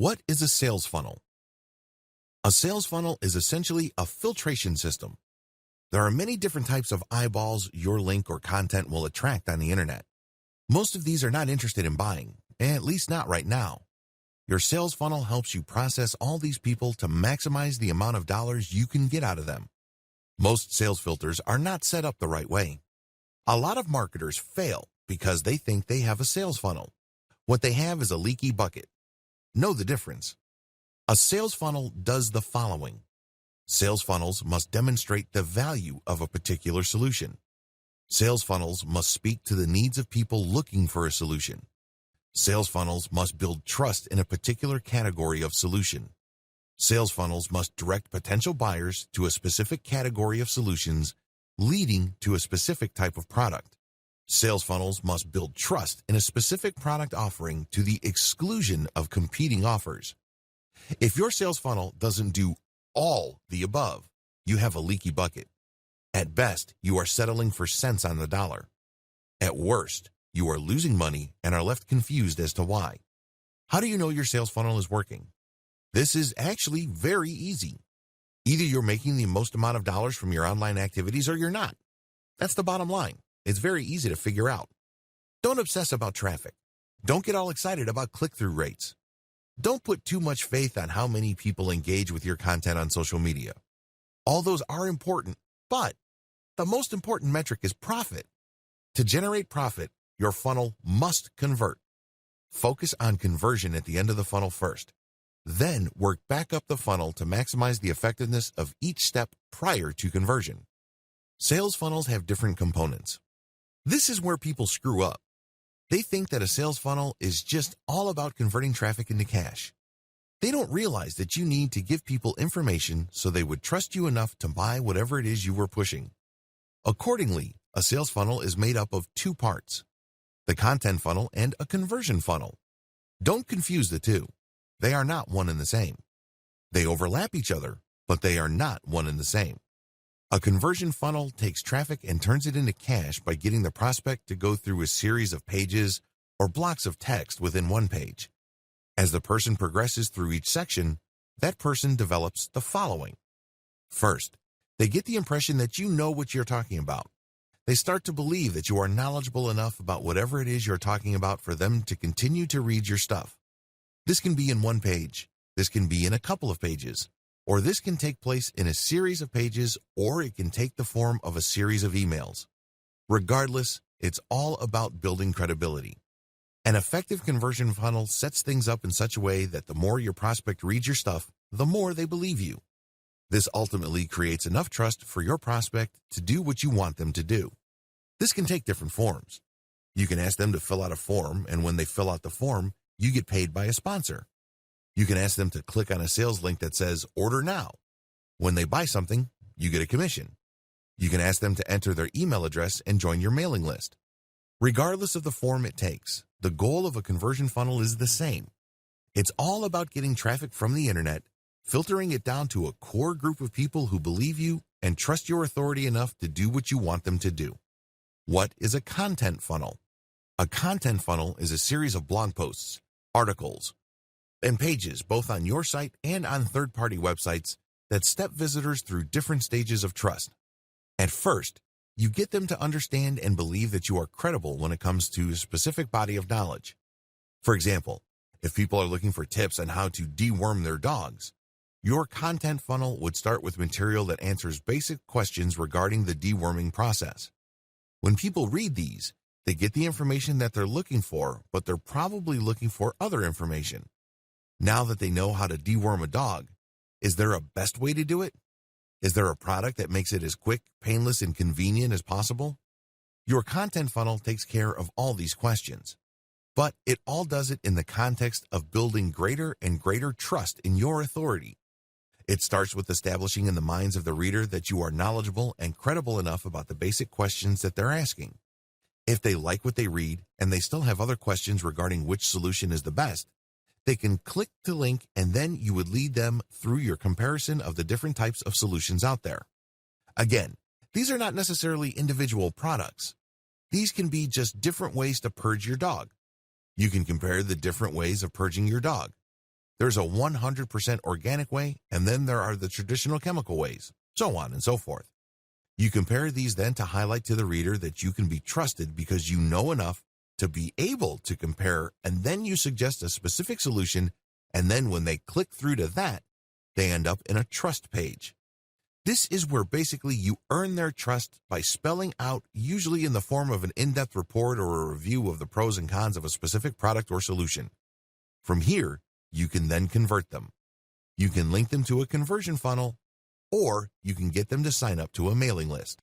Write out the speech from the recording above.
What is a sales funnel? A sales funnel is essentially a filtration system. There are many different types of eyeballs your link or content will attract on the internet. Most of these are not interested in buying, at least not right now. Your sales funnel helps you process all these people to maximize the amount of dollars you can get out of them. Most sales filters are not set up the right way. A lot of marketers fail because they think they have a sales funnel. What they have is a leaky bucket. Know the difference. A sales funnel does the following. Sales funnels must demonstrate the value of a particular solution. Sales funnels must speak to the needs of people looking for a solution. Sales funnels must build trust in a particular category of solution. Sales funnels must direct potential buyers to a specific category of solutions, leading to a specific type of product. Sales funnels must build trust in a specific product offering to the exclusion of competing offers. If your sales funnel doesn't do all the above, you have a leaky bucket. At best, you are settling for cents on the dollar. At worst, you are losing money and are left confused as to why. How do you know your sales funnel is working? This is actually very easy. Either you're making the most amount of dollars from your online activities or you're not. That's the bottom line. It's very easy to figure out. Don't obsess about traffic. Don't get all excited about click-through rates. Don't put too much faith on how many people engage with your content on social media. All those are important, but the most important metric is profit. To generate profit, your funnel must convert. Focus on conversion at the end of the funnel first. Then work back up the funnel to maximize the effectiveness of each step prior to conversion. Sales funnels have different components. This is where people screw up. They think that a sales funnel is just all about converting traffic into cash. They don't realize that you need to give people information so they would trust you enough to buy whatever it is you were pushing. Accordingly, a sales funnel is made up of two parts: the content funnel and a conversion funnel. Don't confuse the two. They are not one and the same. They overlap each other, but they are not one and the same. A conversion funnel takes traffic and turns it into cash by getting the prospect to go through a series of pages or blocks of text within one page. As the person progresses through each section, that person develops the following. First, they get the impression that you know what you're talking about. They start to believe that you are knowledgeable enough about whatever it is you're talking about for them to continue to read your stuff. This can be in one page, this can be in a couple of pages, or this can take place in a series of pages, or it can take the form of a series of emails. Regardless, it's all about building credibility. An effective conversion funnel sets things up in such a way that the more your prospect reads your stuff, the more they believe you. This ultimately creates enough trust for your prospect to do what you want them to do. This can take different forms. You can ask them to fill out a form, and when they fill out the form, you get paid by a sponsor. You can ask them to click on a sales link that says, "Order now." When they buy something, you get a commission. You can ask them to enter their email address and join your mailing list. Regardless of the form it takes, the goal of a conversion funnel is the same. It's all about getting traffic from the internet, filtering it down to a core group of people who believe you and trust your authority enough to do what you want them to do. What is a content funnel? A content funnel is a series of blog posts, articles, and pages both on your site and on third-party websites that step visitors through different stages of trust. At first, you get them to understand and believe that you are credible when it comes to a specific body of knowledge. For example, if people are looking for tips on how to deworm their dogs, your content funnel would start with material that answers basic questions regarding the deworming process. When people read these, they get the information that they're looking for, but they're probably looking for other information. Now that they know how to deworm a dog, is there a best way to do it? Is there a product that makes it as quick, painless, and convenient as possible? Your content funnel takes care of all these questions, but it all does it in the context of building greater and greater trust in your authority. It starts with establishing in the minds of the reader that you are knowledgeable and credible enough about the basic questions that they're asking. If they like what they read and they still have other questions regarding which solution is the best, they can click the link, and then you would lead them through your comparison of the different types of solutions out there. Again, these are not necessarily individual products. These can be just different ways to purge your dog. You can compare the different ways of purging your dog. There's a 100% organic way, and then there are the traditional chemical ways, so on and so forth. You compare these then to highlight to the reader that you can be trusted because you know enough to be able to compare, and then you suggest a specific solution, and then when they click through to that, they end up in a trust page. This is where basically you earn their trust by spelling out, usually in the form of an in-depth report or a review of the pros and cons of a specific product or solution. From here, you can then convert them. You can link them to a conversion funnel, or you can get them to sign up to a mailing list.